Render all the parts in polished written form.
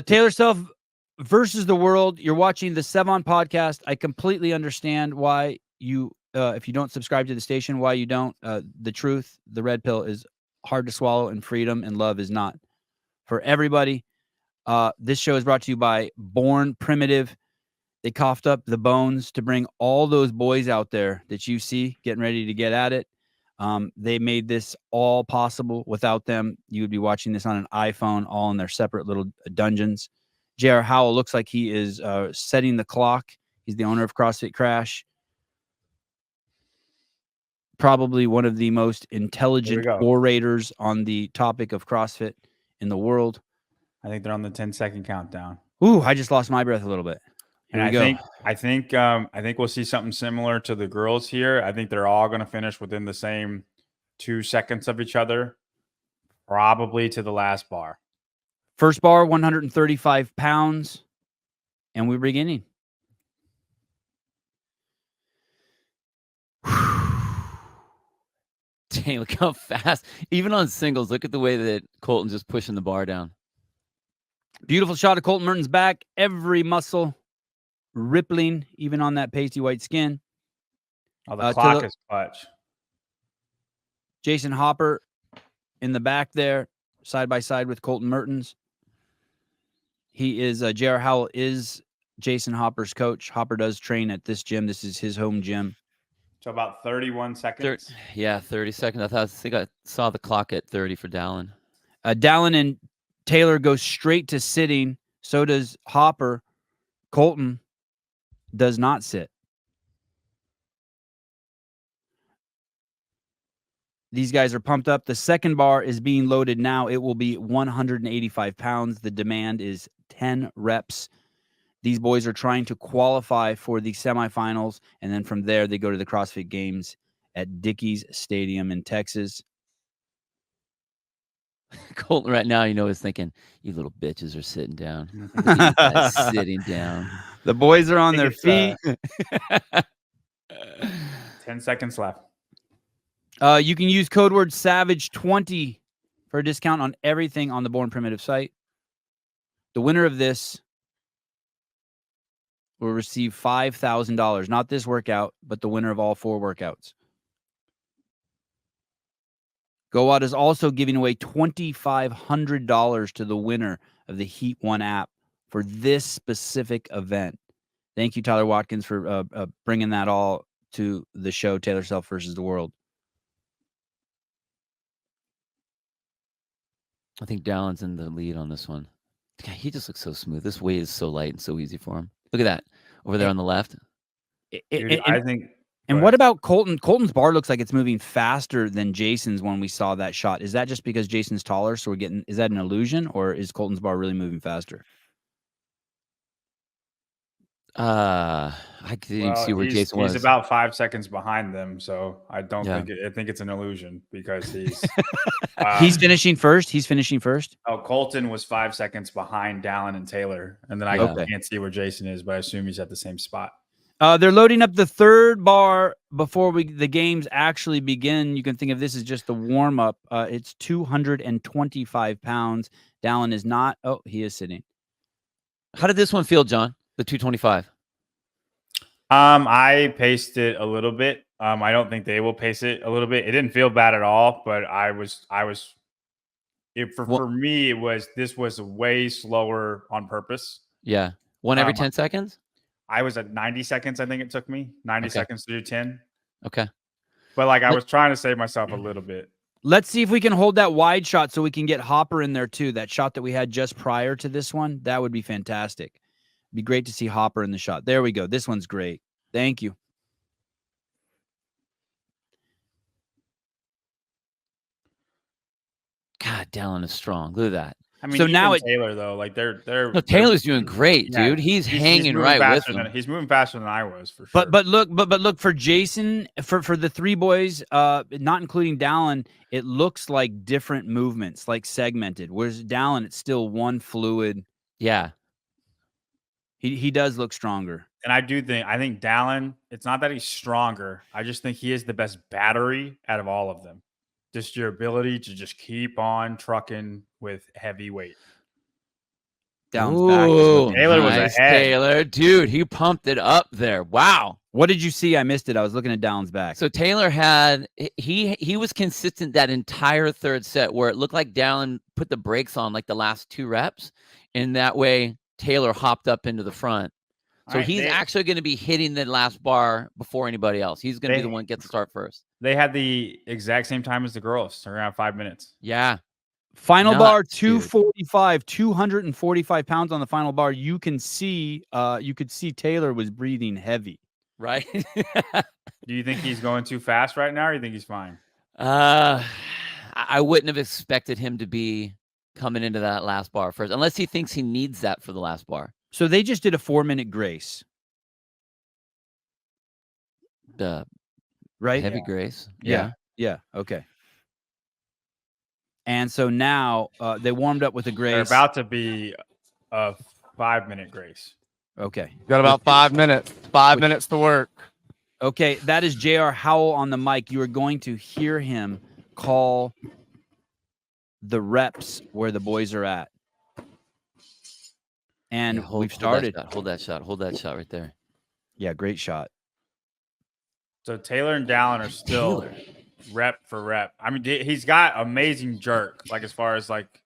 Taylor Self versus the world. You're watching the Sevan Podcast. I completely understand why you, if you don't subscribe to the station, why you don't. The truth, the red pill is hard to swallow, and freedom and love is not for everybody. This show is brought to you by Born Primitive. They coughed up the bones to bring all those boys out there that you see getting ready to get at it. They made this all possible. Without them, you would be watching this on an iPhone, all in their separate little dungeons. J.R. Howell looks like he is setting the clock. He's the owner of CrossFit Crash. Probably one of the most intelligent orators on the topic of CrossFit in the world. I think they're on the 10-second countdown. Ooh, I just lost my breath a little bit. Here we go. I think we'll see something similar to the girls here. I think they're all going to finish within the same 2 seconds of each other, probably to the last bar. First bar, 135 pounds, and we're beginning. Dang, look how fast. Even on singles, look at the way that Colton's just pushing the bar down. Beautiful shot of Colton Mertens' back. Every muscle rippling, even on that pasty white skin. Oh, the clock is clutch. Jason Hopper in the back there, side by side with Colton Mertens. He is, J.R. Howell is Jason Hopper's coach. Hopper does train at this gym. This is his home gym. So about 31 seconds. 30 seconds. I think I saw the clock at 30 for Dallin. Dallin and Taylor go straight to sitting. So does Hopper. Colton does not sit. These guys are pumped up. The second bar is being loaded now. It will be 185 pounds. The demand is 10 reps. These boys are trying to qualify for the semifinals, and then from there, they go to the CrossFit Games at Dickies Stadium in Texas. Colton right now, is thinking, you little bitches are sitting down. Sitting down. The boys are on their feet. 10 seconds left. You can use code word SAVAGE20 for a discount on everything on the Born Primitive site. The winner of this will receive $5,000. Not this workout, but the winner of all 4 workouts. GoWatt is also giving away $2,500 to the winner of the Heat 1 app for this specific event. Thank you, Tyler Watkins, for bringing that all to the show, Taylor Self versus the world. I think Dallin's in the lead on this one. God, he just looks so smooth. This weight is so light and so easy for him. Look at that over there on the left. I think. And what about Colton? Colton's bar looks like it's moving faster than Jason's when we saw that shot. Is that just because Jason's taller, so is that an illusion, or is Colton's bar really moving faster? I didn't see where Jason was. He's about 5 seconds behind them, so I don't think I think it's an illusion because he's he's finishing first. He's finishing first. Oh, Colton was 5 seconds behind Dallin and Taylor, and then I can't see where Jason is, but I assume he's at the same spot. They're loading up the third bar before the games actually begin. You can think of this as just the warm up. It's 225 pounds. Dallin is not. Oh, he is sitting. How did this one feel, John? The 225. I paced it a little bit. I don't think they will pace it a little bit. It didn't feel bad at all, but for me, this was way slower on purpose. Yeah. One every 10 seconds? I was at 90 seconds. I think it took me 90 seconds to do 10. Okay. But I was trying to save myself a little bit. Let's see if we can hold that wide shot so we can get Hopper in there too. That shot that we had just prior to this one, that would be fantastic. It'd be great to see Hopper in the shot. There we go. This one's great. Thank you. God, Dallin is strong. Look at that. I mean, so now Taylor though, Taylor's doing great, dude. He's hanging right with them. He's moving faster than I was for sure. But look for Jason, for the 3 boys, not including Dallin, it looks like different movements, like segmented. Whereas Dallin, it's still one fluid. Yeah. He does look stronger. And I think Dallin, it's not that he's stronger. I just think he is the best battery out of all of them. Just your ability to just keep on trucking with heavy weight. Dallon's back. Is what Ooh, they Taylor was did. nice, ahead. Taylor. Dude, he pumped it up there. Wow. What did you see? I missed it. I was looking at Dallon's back. So Taylor had he was consistent that entire third set where it looked like Dallon put the brakes on like the last 2 reps, and that way Taylor hopped up into the front. So Right, he's actually going to be hitting the last bar before anybody else. He's going to be the one that gets to start first. They had the exact same time as the girls, around 5 minutes. Yeah. Final bar Nuts, dude. 245, 245 pounds on the final bar. You could see Taylor was breathing heavy. Right. Do you think he's going too fast right now, or you think he's fine? I wouldn't have expected him to be coming into that last bar first, unless he thinks he needs that for the last bar. So they just did a 4-minute grace, right? Heavy grace. Yeah. Okay. And so now they warmed up with a grace. They're about to be a 5-minute grace. Okay. Got about 5 minutes. 5 minutes to work. Okay, that is J.R. Howell on the mic. You are going to hear him call the reps where the boys are at. And Yeah, we've started. Hold that shot right there. Yeah, great shot. So Taylor and Dallon are still rep for rep. I mean, he's got amazing jerk. Like as far as like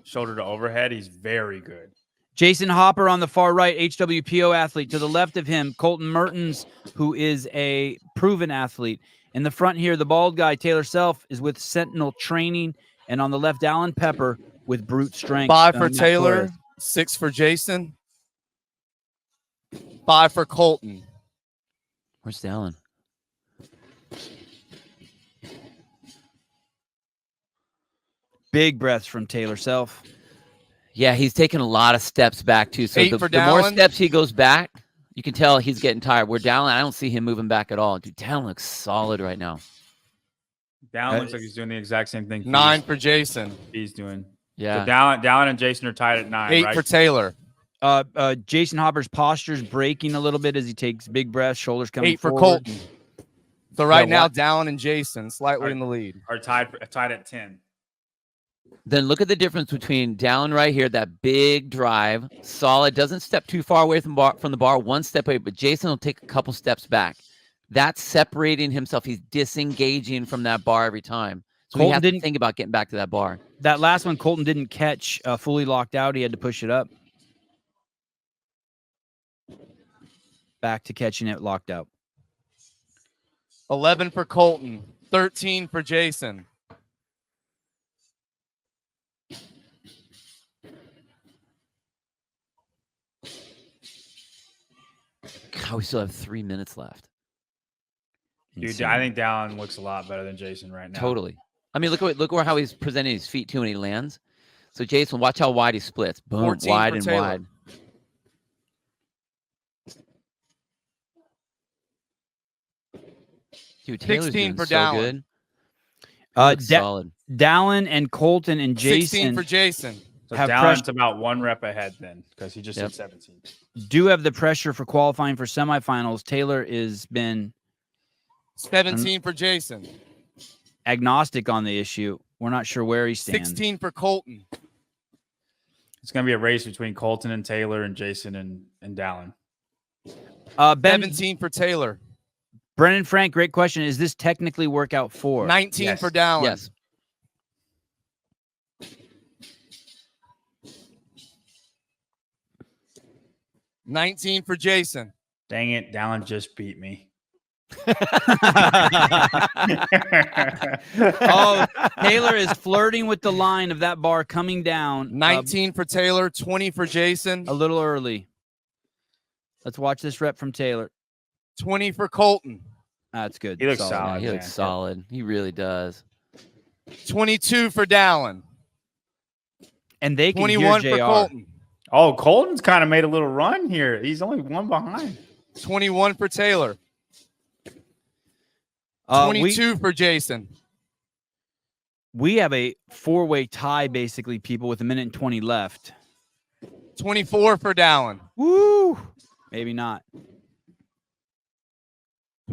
shoulder to overhead, he's very good. Jason Hopper on the far right, HWPO athlete. To the left of him, Colton Mertens, who is a proven athlete. In the front here, the bald guy, Taylor Self, is with Sentinel Training. And on the left, Alan Pepper with Brute Strength. 5 for Matt Taylor, Torres. 6 for Jason, 5 for Colton. Where's Dallon? Big breaths from Taylor Self. Yeah, he's taking a lot of steps back too. So 8 the for more Dallon. steps he goes back, you can tell he's getting tired. Where Dallon, I don't see him moving back at all. Dude, Dallon looks solid right now. Dallon looks like he's doing the exact same thing. 9 for Jason, He's doing. Yeah. So Dallon and Jason are tied at 9. 8 right? for Taylor, Jason Hopper's posture's breaking a little bit as he takes big breaths, shoulders coming 8 for forward. Colton. So right Yeah, now, what? Dallon and Jason slightly in the lead. Are tied at 10. Then look at the difference between Dallon right here, that big drive, solid, doesn't step too far away from the bar, 1 step away, but Jason will take a couple steps back. That's separating himself. He's disengaging from that bar every time. So he has to think about getting back to that bar. That last one, Colton didn't catch fully locked out. He had to push it up. Back to catching it locked out. 11 for Colton, 13 for Jason. God, we still have 3 minutes left. Dude, Insane. I think Dallon looks a lot better than Jason right now. Totally. I mean, look how he's presenting his feet too when he lands. So Jason, watch how wide he splits. Boom, 14 wide for and Taylor. wide. Dude, Taylor's 16 doing for so Dallon. good. Looks solid. Dallon and Colton and 16 Jason for Jason. So have Dallon's pressure. about 1 rep ahead then because he just Yep. hit 17. do have the pressure for qualifying for semifinals. Taylor has been 17 for Jason. agnostic on the issue. We're not sure where he stands. 16 for Colton. It's going to be a race between Colton and Taylor and Jason and Dallon. Ben, 17 for Taylor. Brennan Frank, great question. Is this technically workout 4? 19 Yes. for Dallon. Yes. $19 for Jason. Dang it, Dallon just beat me. Oh, Taylor is flirting with the line of that bar coming down 19 for Taylor, 20 for Jason, a little early. Let's watch this rep from Taylor. 20 for Colton, That's good. He looks Solid. solid. Yeah, he looks man. solid. He really does. 22 for Dallon, And they can 21 hear for JR. Colton, Oh, Colton's kind of made a little run here. He's only 1 behind. 21 for Taylor, We 22 for Jason, have a 4-way tie, basically, people, with 1 minute and 20 left. 24 for Dallon, Woo! Maybe not.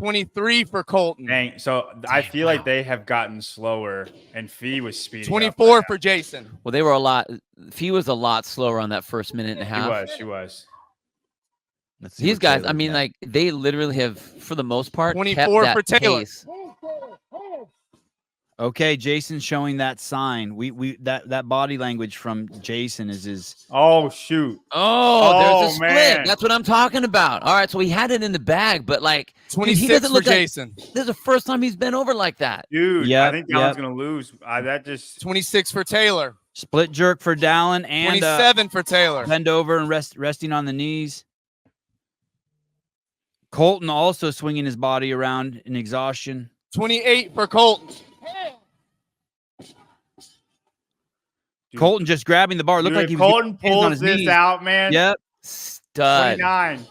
23 for Colton. Dang. So I feel like they have gotten slower, and Fee was speeding. 24 up for Jason. Well, they were a lot. Fee was a lot slower on that first minute and a half. She was. Let's see These what guys, Taylor's I mean, got. like they literally have, for the most part, 24 kept for that Taylor. pace. Okay, Jason's showing that sign. That body language from Jason is his. Oh shoot. Oh, there's a split. Man. That's what I'm talking about. All right, so he had it in the bag, but like, dude, 26 he doesn't for look like Jason. this is the first time he's been over like that. Dude, Yep, I think Dallon's gonna lose. That just 26 for Taylor. Split jerk for Dallin and 27 for Taylor. bend over and resting on the knees. Colton also swinging his body around in exhaustion. 28 for Colton. Dude. Colton just grabbing the bar. Looked like he if was Colton getting hands on pulls his this knees. out, man. Yep. Stud. 29.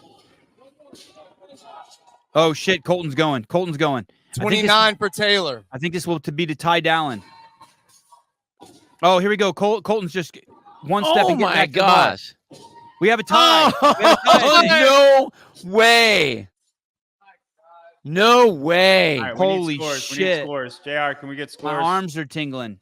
Oh shit, Colton's going. Colton's going. 29 for Taylor. I think this will be to tie Dallin. Oh, here we go. Colton's just one step. Oh and getting my back to the bar. gosh. We have a tie. We have a tie. Oh, no way. No way. All right, we need Holy scores. We shit. need scores. JR, can we get My scores? arms are tingling.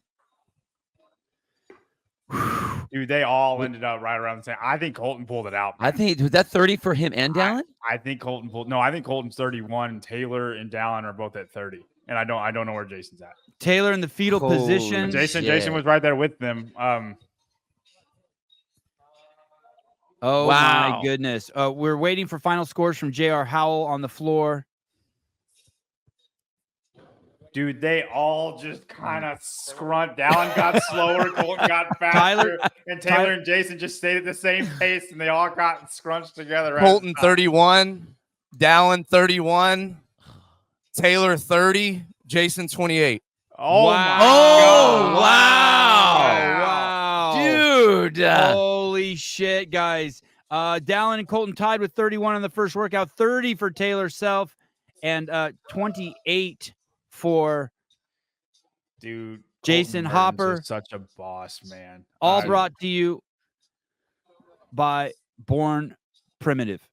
Dude, they all ended up right around the same. I think Colton pulled it out. I think, was that 30 for him and Dallin? I think Colton pulled. No, I think Colton's 31. And Taylor and Dallin are both at 30. And I don't know where Jason's at. Taylor in the fetal Holy position. shit. Jason was right there with them. Oh Wow. my goodness. We're waiting for final scores from JR Howell on the floor. Dude, they all just kind of scrunt. Dallin got slower, Colton got faster, and Taylor and Jason just stayed at the same pace, and they all got scrunched together. Right Colton 31. Dallin 31. Taylor 30. Jason 28. Oh Wow. my Oh, God. wow. Wow. Dude. Holy shit, guys. Dallin and Colton tied with 31 on the first workout, 30 for Taylor Self, and 28 for Dude, Jason Colton Mertens Hopper. is such a boss, man. all brought to you by Born Primitive.